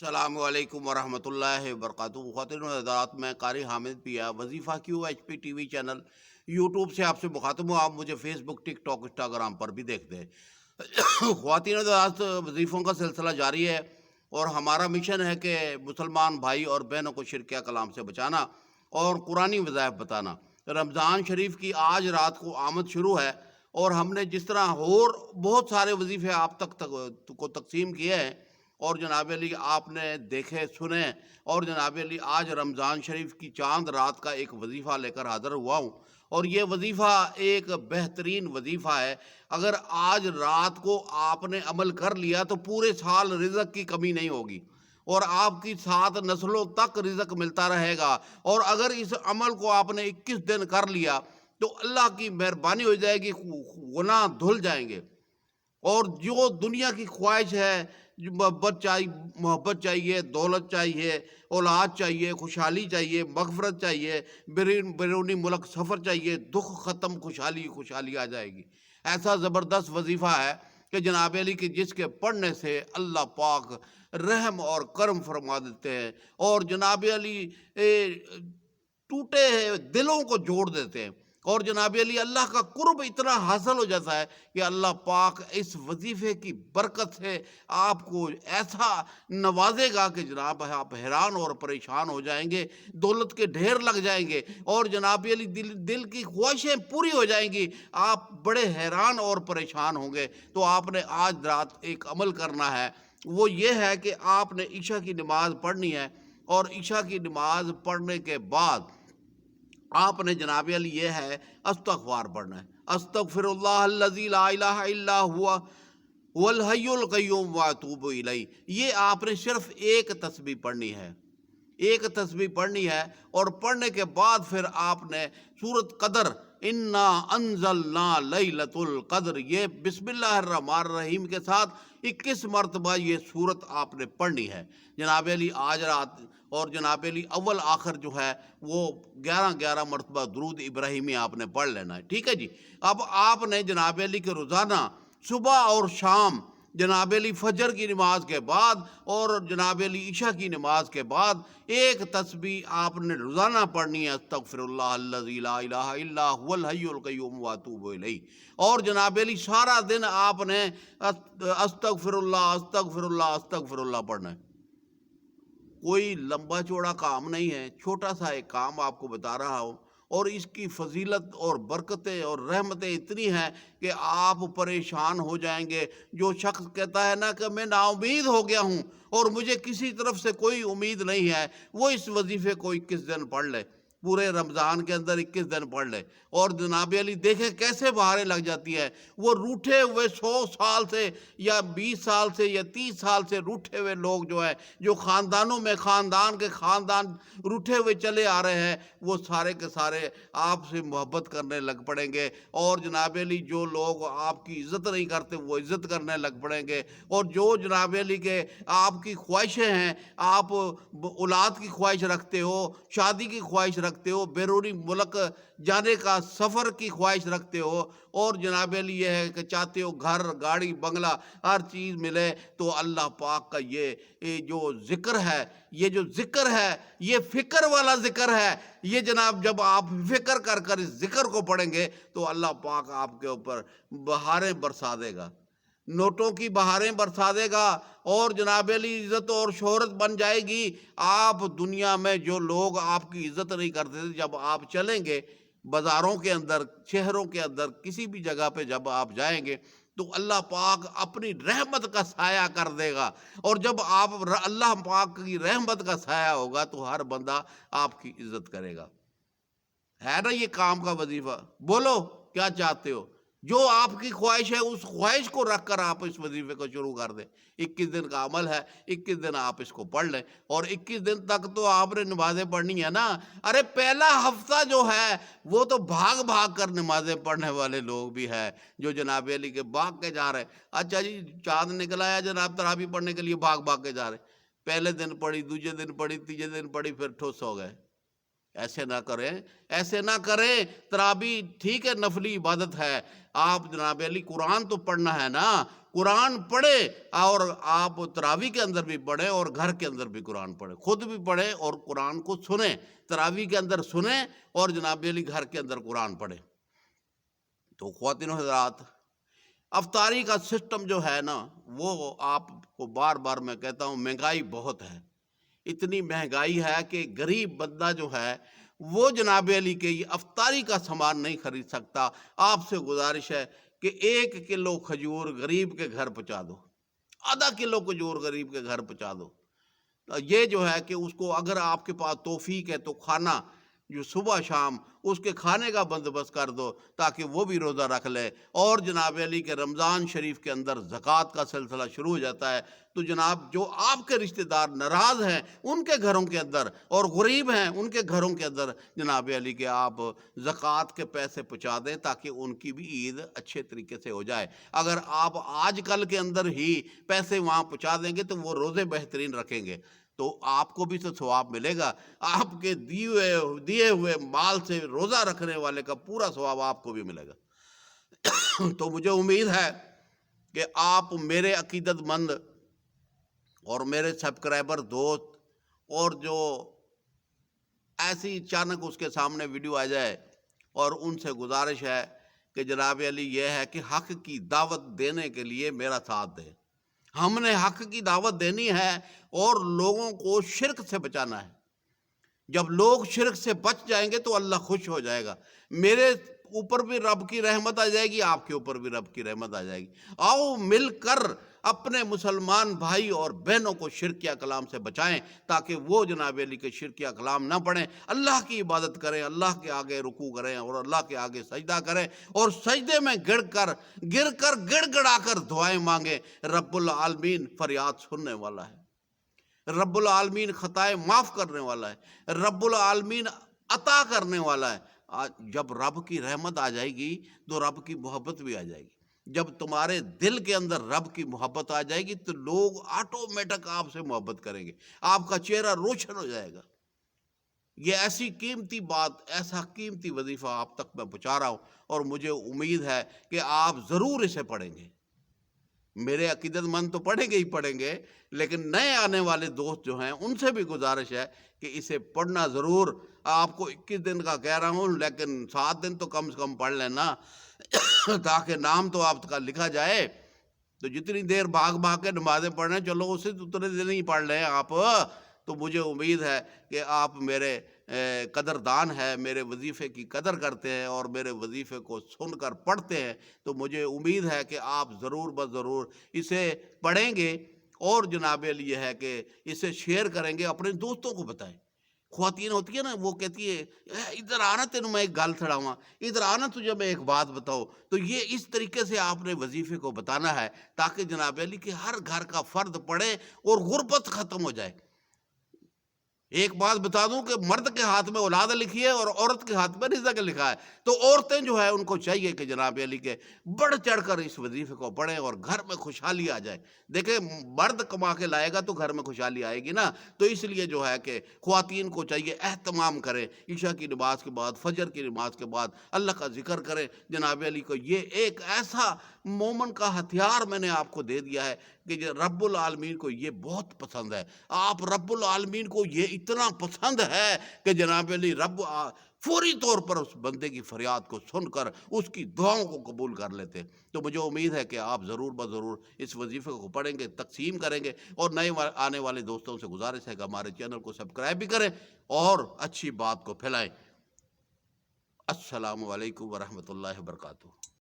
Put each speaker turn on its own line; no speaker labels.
السلام علیکم ورحمۃ اللہ وبرکاتہ۔ خواتین و حضرات، میں قاری Hamid Piya, Wazifa Q H P TV channel YouTube سے آپ سے مخاطب ہوں۔ آپ مجھے Facebook, TikTok, Instagram پر بھی دیکھتے ہیں۔ خواتین و حضرات، وظیفوں کا سلسلہ جاری ہے اور ہمارا مشن ہے کہ مسلمان بھائی اور بہنوں کو شرک کلام سے بچانا اور قرآنی وظائف بتانا۔ رمضان شریف کی آج رات کو آمد شروع ہے اور ہم نے جس طرح اور بہت سارے وظیفے آپ تک کو تقسیم کیے ہیں، اور جناب علی آپ نے دیکھے سنے، اور جناب علی آج رمضان شریف کی چاند رات کا ایک وظیفہ لے کر حاضر ہوا ہوں، اور یہ وظیفہ ایک بہترین وظیفہ ہے۔ اگر آج رات کو آپ نے عمل کر لیا تو پورے سال رزق کی کمی نہیں ہوگی اور آپ کی 7 نسلوں تک رزق ملتا رہے گا۔ اور اگر اس عمل کو آپ نے 21 دن کر لیا تو اللہ کی مہربانی ہو جائے گی، گناہ دھل جائیں گے۔ اور جو دنیا کی خواہش ہے، جو محبت چاہیے، دولت چاہیے، اولاد چاہیے، خوشحالی چاہیے، مغفرت چاہیے، بیرونی ملک سفر چاہیے، دکھ ختم، خوشحالی خوشحالی آ جائے گی۔ ایسا زبردست وظیفہ ہے کہ جناب علی کی جس کے پڑھنے سے اللہ پاک رحم اور کرم فرما دیتے ہیں اور جناب علی ٹوٹے دلوں کو جوڑ دیتے ہیں، اور جناب علی اللہ کا قرب اتنا حاصل ہو جاتا ہے کہ اللہ پاک اس وظیفے کی برکت سے آپ کو ایسا نوازے گا کہ جناب آپ حیران اور پریشان ہو جائیں گے، دولت کے ڈھیر لگ جائیں گے، اور جناب علی دل کی خواہشیں پوری ہو جائیں گی، آپ بڑے حیران اور پریشان ہوں گے۔ تو آپ نے آج رات ایک عمل کرنا ہے، وہ یہ ہے کہ آپ نے عشاء کی نماز پڑھنی ہے، اور عشاء کی نماز پڑھنے کے بعد آپ نے جناب علی یہ ہے استغفار پڑھنا ہے۔ استغفر اللہ الذی لا الہ الا ہوا والحی القیوم واتوب الیہ۔ یہ آپ نے صرف ایک تسبیح پڑھنی ہے، ایک تسبیح پڑھنی ہے، اور پڑھنے کے بعد پھر آپ نے سورۃ قدر، انا انزلنا لیلۃ القدر، یہ بسم اللہ الرحمن الرحیم کے ساتھ 21 مرتبہ یہ سورت آپ نے پڑھنی ہے جناب علی آج رات۔ اور جناب علی اول آخر جو ہے وہ 11 مرتبہ درود ابراہیمی آپ نے پڑھ لینا ہے، ٹھیک ہے جی۔ اب آپ نے جناب علی کے روزانہ صبح اور شام، جناب علی فجر کی نماز کے بعد اور جناب علی عشاء کی نماز کے بعد ایک تسبیح آپ نے روزانہ پڑھنی ہے، استغفر اللہ الذی لا الہ الا هو الحی القیوم واتوب الیہ۔ اور جناب علی سارا دن آپ نے استغفر اللہ استغفر اللہ استغفر اللہ پڑھنا ہے۔ کوئی لمبا چوڑا کام نہیں ہے، چھوٹا سا ایک کام آپ کو بتا رہا ہوں، اور اس کی فضیلت اور برکتیں اور رحمتیں اتنی ہیں کہ آپ پریشان ہو جائیں گے۔ جو شخص کہتا ہے نا کہ میں نا امید ہو گیا ہوں اور مجھے کسی طرف سے کوئی امید نہیں ہے، وہ اس وظیفے کو 21 دن پڑھ لے، پورے رمضان کے اندر 21 دن پڑھ لے، اور جناب علی دیکھیں کیسے بہاریں لگ جاتی ہے۔ وہ روٹھے ہوئے 100 سال سے یا 20 سال سے یا 30 سال سے روٹھے ہوئے لوگ جو ہیں، جو خاندانوں میں خاندان کے خاندان روٹھے ہوئے چلے آ رہے ہیں، وہ سارے کے سارے آپ سے محبت کرنے لگ پڑیں گے، اور جناب علی جو لوگ آپ کی عزت نہیں کرتے وہ عزت کرنے لگ پڑیں گے، اور جو جناب علی کے آپ کی خواہشیں ہیں، آپ اولاد کی خواہش رکھتے ہو، شادی کی خواہش رکھتے ہو، بیرونی ملک جانے کا سفر کی خواہش رکھتے ہو، اور جناب علی یہ ہے کہ چاہتے ہو گھر گاڑی بنگلہ ہر چیز ملے، تو اللہ پاک کا یہ جو ذکر ہے، یہ جو ذکر ہے یہ فکر والا ذکر ہے۔ یہ جناب جب آپ فکر کر کر اس ذکر کو پڑھیں گے تو اللہ پاک آپ کے اوپر بہاریں برسا دے گا، نوٹوں کی بہاریں برسا دے گا، اور جناب علی عزت اور شہرت بن جائے گی۔ آپ دنیا میں جو لوگ آپ کی عزت نہیں کرتے تھے، جب آپ چلیں گے بازاروں کے اندر، شہروں کے اندر، کسی بھی جگہ پہ جب آپ جائیں گے تو اللہ پاک اپنی رحمت کا سایہ کر دے گا، اور جب آپ اللہ پاک کی رحمت کا سایہ ہوگا تو ہر بندہ آپ کی عزت کرے گا۔ ہے نا یہ کام کا وظیفہ؟ بولو کیا چاہتے ہو؟ جو آپ کی خواہش ہے اس خواہش کو رکھ کر آپ اس وظیفے کو شروع کر دیں۔ 21 دن کا عمل ہے، 21 دن آپ اس کو پڑھ لیں، اور 21 دن تک تو آپ نے نمازیں پڑھنی ہے نا۔ ارے پہلا ہفتہ جو ہے وہ تو بھاگ بھاگ کر نمازیں پڑھنے والے لوگ بھی ہیں، جو جناب علی کے بھاگ کے جا رہے ہیں۔ اچھا جی، چاند نکل آیا جناب، تراویح پڑھنے کے لیے بھاگ بھاگ کے جا رہے ہیں، پہلے دن پڑھی، دوسرے دن پڑھی، تیسرے دن پڑھی، پھر ٹھوس ہو گئے۔ ایسے نہ کریں، ایسے نہ کریں۔ تراویح ٹھیک ہے، نفلی عبادت ہے، آپ جناب علی قرآن تو پڑھنا ہے نا، قرآن پڑھیں اور آپ تراویح کے اندر بھی پڑھیں اور گھر کے اندر بھی قرآن پڑھیں، خود بھی پڑھیں اور قرآن کو سنیں، تراویح کے اندر سنیں اور جناب علی گھر کے اندر قرآن پڑھیں۔ تو خواتین و حضرات، افطاری کا سسٹم جو ہے نا، وہ آپ کو بار بار میں کہتا ہوں، مہنگائی بہت ہے، اتنی مہنگائی ہے کہ غریب بندہ جو ہے وہ جناب علی کے یہ افطاری کا سامان نہیں خرید سکتا۔ آپ سے گزارش ہے کہ 1 کلو کھجور غریب کے گھر پہنچا دو، ½ کلو کھجور غریب کے گھر پہنچا دو۔ یہ جو ہے کہ اس کو اگر آپ کے پاس توفیق ہے تو کھانا جو صبح شام اس کے کھانے کا بندوبست کر دو تاکہ وہ بھی روزہ رکھ لے۔ اور جناب علی کے رمضان شریف کے اندر زکوٰۃ کا سلسلہ شروع ہو جاتا ہے، تو جناب جو آپ کے رشتہ دار ناراض ہیں ان کے گھروں کے اندر اور غریب ہیں ان کے گھروں کے اندر جناب علی کے آپ زکوٰۃ کے پیسے پہنچا دیں تاکہ ان کی بھی عید اچھے طریقے سے ہو جائے۔ اگر آپ آج کل کے اندر ہی پیسے وہاں پہنچا دیں گے تو وہ روزے بہترین رکھیں گے، تو آپ کو بھی تو ثواب ملے گا، آپ کے دیے ہوئے مال سے روزہ رکھنے والے کا پورا ثواب آپ کو بھی ملے گا۔ تو مجھے امید ہے کہ آپ میرے عقیدت مند اور میرے سبسکرائبر دوست، اور جو ایسی اچانک اس کے سامنے ویڈیو آ جائے، اور ان سے گزارش ہے کہ جناب علی یہ ہے کہ حق کی دعوت دینے کے لیے میرا ساتھ دیں۔ ہم نے حق کی دعوت دینی ہے اور لوگوں کو شرک سے بچانا ہے۔ جب لوگ شرک سے بچ جائیں گے تو اللہ خوش ہو جائے گا، میرے اوپر بھی رب کی رحمت آ جائے گی، آپ کے اوپر بھی رب کی رحمت آ جائے گی۔ آؤ مل کر اپنے مسلمان بھائی اور بہنوں کو شرکیہ کلام سے بچائیں تاکہ وہ جناب علی کے شرکیہ کلام نہ پڑھیں، اللہ کی عبادت کریں، اللہ کے آگے رکوع کریں اور اللہ کے آگے سجدہ کریں، اور سجدے میں گر کر گڑ گڑا کر دعائیں مانگیں۔ رب العالمین فریاد سننے والا ہے، رب العالمین خطائیں معاف کرنے والا ہے، رب العالمین عطا کرنے والا ہے۔ جب رب کی رحمت آ جائے گی تو رب کی محبت بھی آ جائے گی۔ جب تمہارے دل کے اندر رب کی محبت آ جائے گی تو لوگ آٹومیٹک آپ سے محبت کریں گے، آپ کا چہرہ روشن ہو جائے گا۔ یہ ایسی قیمتی بات، ایسا قیمتی وظیفہ آپ تک میں پہنچا رہا ہوں، اور مجھے امید ہے کہ آپ ضرور اسے پڑھیں گے۔ میرے عقیدت مند تو پڑھیں گے ہی پڑھیں گے، لیکن نئے آنے والے دوست جو ہیں ان سے بھی گزارش ہے کہ اسے پڑھنا ضرور۔ آپ کو 21 دن کا کہہ رہا ہوں، لیکن 7 دن تو کم سے کم پڑھ لینا تاکہ نام تو آپ کا لکھا جائے۔ تو جتنی دیر بھاگ کے نمازیں پڑھیں، چلو اسے اتنے دن ہی پڑھ لیں آپ، تو مجھے امید ہے کہ آپ میرے قدردان ہے، میرے وظیفے کی قدر کرتے ہیں اور میرے وظیفے کو سن کر پڑھتے ہیں، تو مجھے امید ہے کہ آپ ضرور ضرور اسے پڑھیں گے، اور جناب علی یہ ہے کہ اسے شیئر کریں گے، اپنے دوستوں کو بتائیں۔ خواتین ہوتی ہے نا، وہ کہتی ہے ادھر آنا تینوں میں ایک گل چھڑاواں، ادھر آنا تجھے میں ایک بات بتاؤ۔ تو یہ اس طریقے سے آپ نے وظیفے کو بتانا ہے تاکہ جناب علی کہ ہر گھر کا فرد پڑھے اور غربت ختم ہو جائے۔ ایک بات بتا دوں کہ مرد کے ہاتھ میں اولاد لکھی ہے اور عورت کے ہاتھ میں رزق لکھا ہے، تو عورتیں جو ہے ان کو چاہیے کہ جناب علی کے بڑھ چڑھ کر اس وظیفے کو پڑھیں اور گھر میں خوشحالی آ جائے۔ دیکھیں، مرد کما کے لائے گا تو گھر میں خوشحالی آئے گی نا، تو اس لیے جو ہے کہ خواتین کو چاہیے اہتمام کریں، عشاء کی نماز کے بعد، فجر کی نماز کے بعد اللہ کا ذکر کریں۔ جناب علی کو یہ ایک ایسا مومن کا ہتھیار میں نے آپ کو دے دیا ہے کہ رب العالمین کو یہ بہت پسند ہے۔ آپ رب العالمین کو یہ اتنا پسند ہے کہ جناب علی رب فوری طور پر اس بندے کی فریاد کو سن کر اس کی دعاؤں کو قبول کر لیتے۔ تو مجھے امید ہے کہ آپ ضرور ضرور اس وظیفے کو پڑھیں گے، تقسیم کریں گے، اور نئے آنے والے دوستوں سے گزارش ہے کہ ہمارے چینل کو سبسکرائب بھی کریں اور اچھی بات کو پھیلائیں۔ السلام علیکم ورحمۃ اللہ وبرکاتہ۔